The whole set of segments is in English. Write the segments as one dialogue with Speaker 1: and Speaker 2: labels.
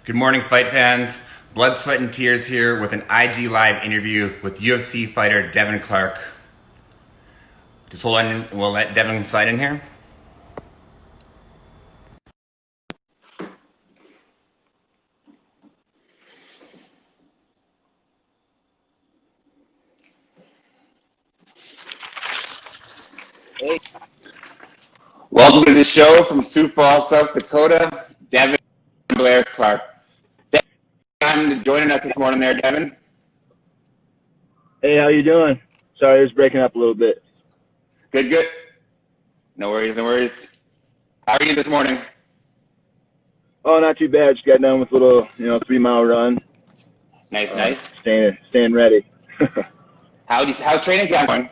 Speaker 1: Good morning, fight fans. Blood, sweat, and tears here with an IG Live interview with UFC fighter Devin Clark. Just hold on, we'll let Devin slide in here. Hey. Welcome to the show from Sioux Falls, South Dakota, Devin Clark. Thanks for joining us this morning there, Devin.
Speaker 2: Hey, how you doing? Sorry, I was breaking up a little bit.
Speaker 1: Good. No worries. How are you this morning?
Speaker 2: Oh, not too bad. Just got done with a little, 3-mile run.
Speaker 1: Nice.
Speaker 2: Staying ready.
Speaker 1: How's training camp going?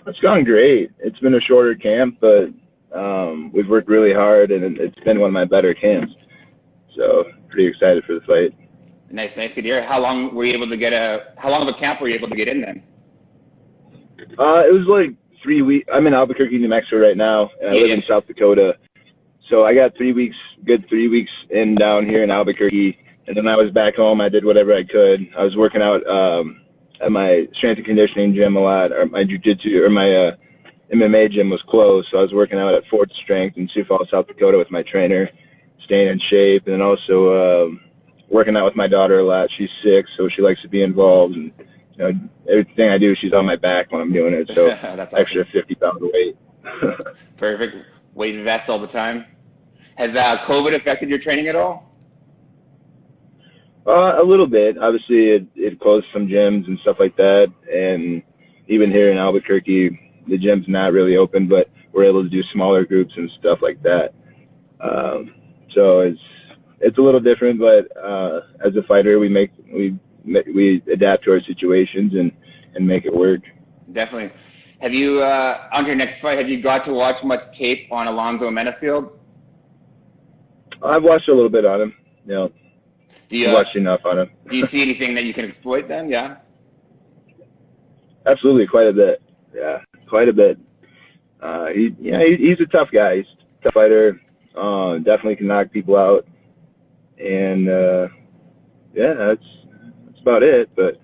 Speaker 2: It's gone great. It's been a shorter camp, but we've worked really hard, and it's been one of my better camps. So, pretty excited for the fight.
Speaker 1: Nice, good to hear. How long of a camp were you able to get in then?
Speaker 2: It was like 3 weeks. I'm in Albuquerque, New Mexico right now, and I live in South Dakota. So I got 3 weeks, good 3 weeks in down here in Albuquerque, and then I was back home. I did whatever I could. I was working out at my strength and conditioning gym a lot, or my jiu-jitsu, or my MMA gym was closed, so I was working out at Fort Strength in Sioux Falls, South Dakota with my trainer, staying in shape, and then also working out with my daughter a lot. She's 6, so she likes to be involved, and everything I do, she's on my back when I'm doing it, so that's awesome. Extra 50 pounds of weight.
Speaker 1: Perfect. Weight vest all the time. Has COVID affected your training at all?
Speaker 2: A little bit. Obviously, it closed some gyms and stuff like that, and even here in Albuquerque, the gym's not really open, but we're able to do smaller groups and stuff like that. So it's a little different, but as a fighter, we adapt to our situations and make it work.
Speaker 1: Definitely. Have you on to your next fight? Have you got to watch much tape on Alonzo Menafield?
Speaker 2: I've watched a little bit on him. I've watched enough on him.
Speaker 1: Do you see anything that you can exploit then? Yeah.
Speaker 2: Absolutely, quite a bit. Yeah, quite a bit. He's a tough guy. He's a tough fighter. Definitely can knock people out. And that's about it. But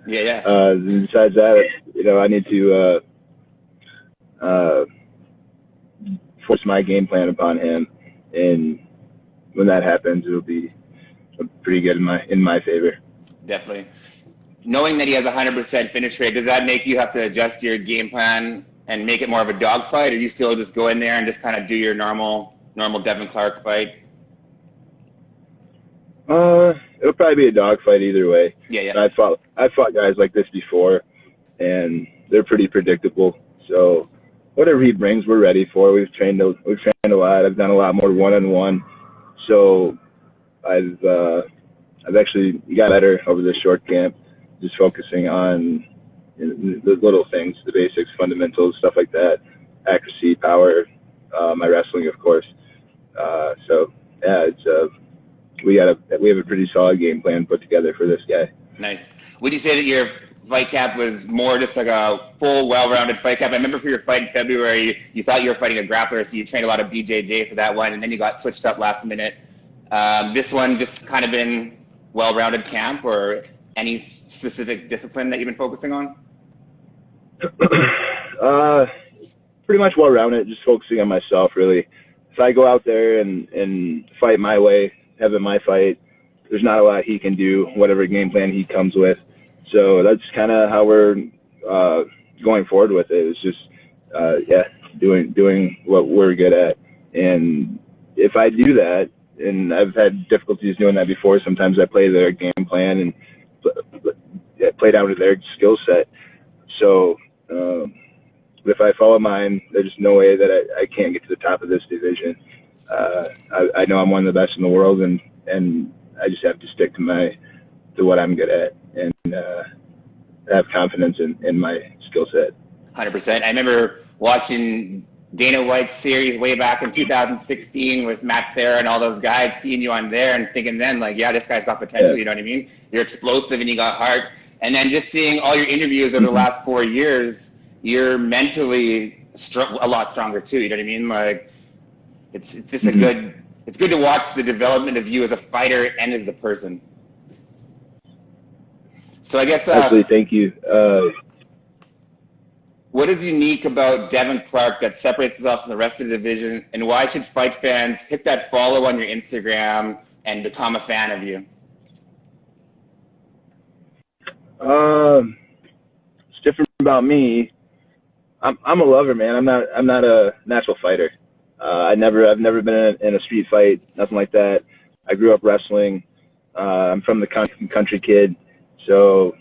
Speaker 1: yeah.
Speaker 2: Besides that, I need to force my game plan upon him, and when that happens, it'll be pretty good in my favor.
Speaker 1: Definitely. Knowing that he has 100% finish rate, does that make you have to adjust your game plan and make it more of a dogfight, or you still just go in there and just kind of do your normal Devin Clark fight?
Speaker 2: It'll probably be a dogfight either way.
Speaker 1: Yeah.
Speaker 2: I've fought guys like this before, and they're pretty predictable. So whatever he brings, we're ready for. We've trained a lot. I've done a lot more one-on-one. So I've actually got better over this short camp, just focusing on the little things, the basics, fundamentals, stuff like that, accuracy, power, my wrestling, of course. We have a pretty solid game plan put together for this guy.
Speaker 1: Nice. Would you say that your fight camp was more just like a full, well-rounded fight camp? I remember for your fight in February, you thought you were fighting a grappler, so you trained a lot of BJJ for that one, and then you got switched up last minute. This one just kind of been well-rounded camp, or any specific discipline that you've been focusing on?
Speaker 2: Pretty much well-rounded, just focusing on myself, really. If I go out there and fight my way, have it my fight, there's not a lot he can do, whatever game plan he comes with. So that's kind of how we're going forward with it. It's just, doing what we're good at. And if I do that, and I've had difficulties doing that before, sometimes I play their game plan and play down to their skill set. So if I follow mine, there's no way that I can't get to the top of this division. I know I'm one of the best in the world, and I just have to stick to what I'm good at, and have confidence in my skill set.
Speaker 1: 100%. I remember watching Dana White's series way back in 2016 with Matt Serra and all those guys, seeing you on there and thinking then, like, yeah, this guy's got potential, you know what I mean? You're explosive and you got heart. And then just seeing all your interviews over the last 4 years, you're mentally a lot stronger too, you know what I mean? Like, it's just a good It's good to watch the development of you as a fighter and as a person. So I guess
Speaker 2: Absolutely, thank you.
Speaker 1: What is unique about Devin Clark that separates itself from the rest of the division, and why should fight fans hit that follow on your Instagram and become a fan of you?
Speaker 2: It's different about me. I'm a lover, man. I'm not a natural fighter. I've never been in a street fight, nothing like that. I grew up wrestling. I'm from the country kid, so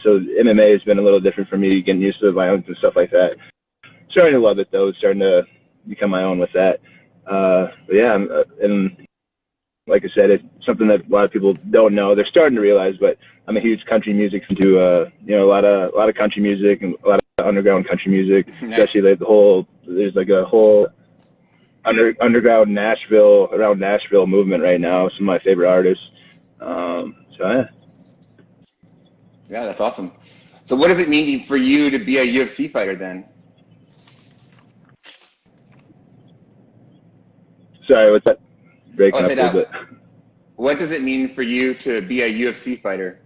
Speaker 2: so MMA has been a little different for me, getting used to the violence and stuff like that. Starting to love it though, starting to become my own with that. And like I said, it's something that a lot of people don't know. They're starting to realize, but I'm a huge country music fan too. A lot of country music and a lot of underground country music, especially like there's like a whole underground around Nashville movement right now. Some of my favorite artists.
Speaker 1: Yeah, that's awesome. So what does it mean for you to be a UFC fighter then?
Speaker 2: Sorry, what's that? Breaking up a little bit.
Speaker 1: What does it mean for you to be a UFC fighter?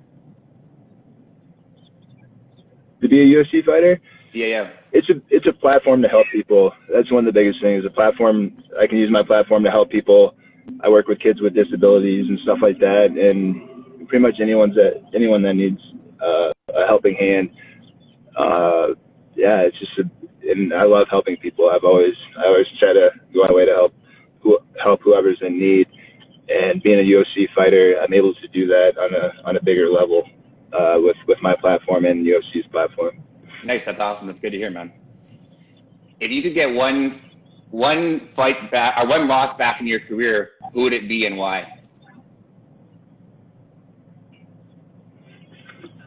Speaker 2: To be a UFC fighter?
Speaker 1: Yeah.
Speaker 2: It's a platform to help people. That's one of the biggest things. A platform. I can use my platform to help people. I work with kids with disabilities and stuff like that, and pretty much anyone that needs a helping hand. It's just and I love helping people. I always try to go my way to help whoever's in need. And being a UFC fighter, I'm able to do that on a bigger level with my platform and UFC's platform.
Speaker 1: Nice, that's awesome. That's good to hear, man. If you could get one fight back or one loss back in your career, who would it be and why?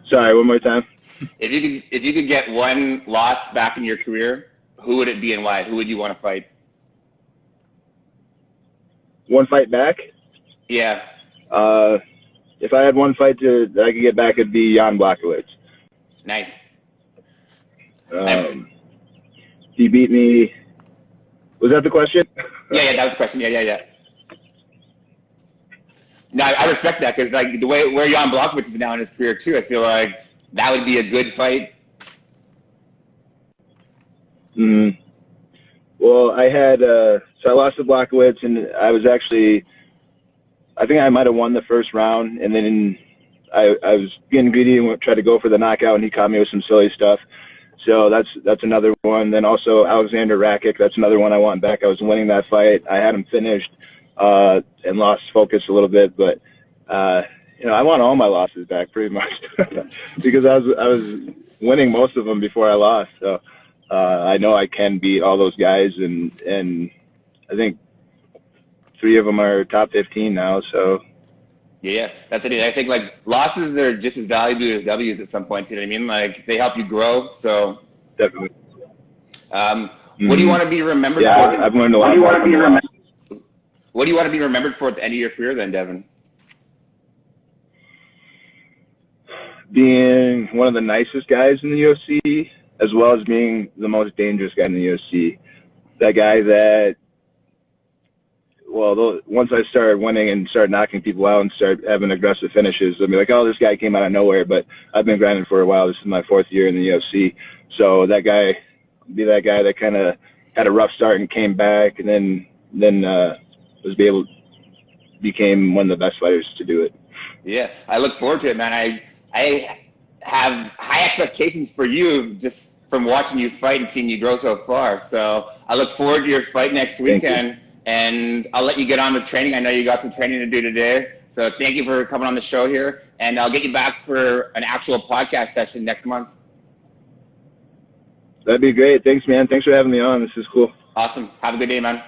Speaker 2: Sorry, one more time.
Speaker 1: If you could get one loss back in your career, who would it be and why? Who would you want to fight?
Speaker 2: One fight back?
Speaker 1: Yeah.
Speaker 2: If I had one fight that I could get back, it'd be Jan Blachowicz.
Speaker 1: Nice.
Speaker 2: He beat me. Was that the question?
Speaker 1: Yeah, that was the question. Yeah. No, I respect that because like the way where Jan Blachowicz is now in his career too, I feel like that would be a good fight.
Speaker 2: Well, I had so I lost to Blachowicz, and I think I might have won the first round, and then I was being greedy and tried to go for the knockout, and he caught me with some silly stuff. So that's another one. Then also Alexander Rakic, that's another one I want back. I was winning that fight. I had him finished and lost focus a little bit, but I want all my losses back pretty much because I was winning most of them before I lost. So I know I can beat all those guys, and I think 3 of them are top 15 now. So.
Speaker 1: Yeah, that's it. I think like losses are just as valuable as W's at some point. You know what I mean? Like they help you grow. So
Speaker 2: definitely.
Speaker 1: What do you want to be remembered for?
Speaker 2: I've learned a lot.
Speaker 1: What do you want to be remembered for at the end of your career, then, Devin?
Speaker 2: Being one of the nicest guys in the UFC, as well as being the most dangerous guy in the UFC. That guy that. Well, once I started winning and started knocking people out and started having aggressive finishes, I'd be like, oh, this guy came out of nowhere, but I've been grinding for a while. This is my 4th year in the UFC. So that guy that kind of had a rough start and came back and then became one of the best fighters to do it.
Speaker 1: Yeah, I look forward to it, man. I have high expectations for you just from watching you fight and seeing you grow so far. So I look forward to your fight next weekend. And I'll let you get on with training. I know you got some training to do today. So thank you for coming on the show here. And I'll get you back for an actual podcast session next month.
Speaker 2: That'd be great. Thanks, man. Thanks for having me on. This is cool.
Speaker 1: Awesome. Have a good day, man.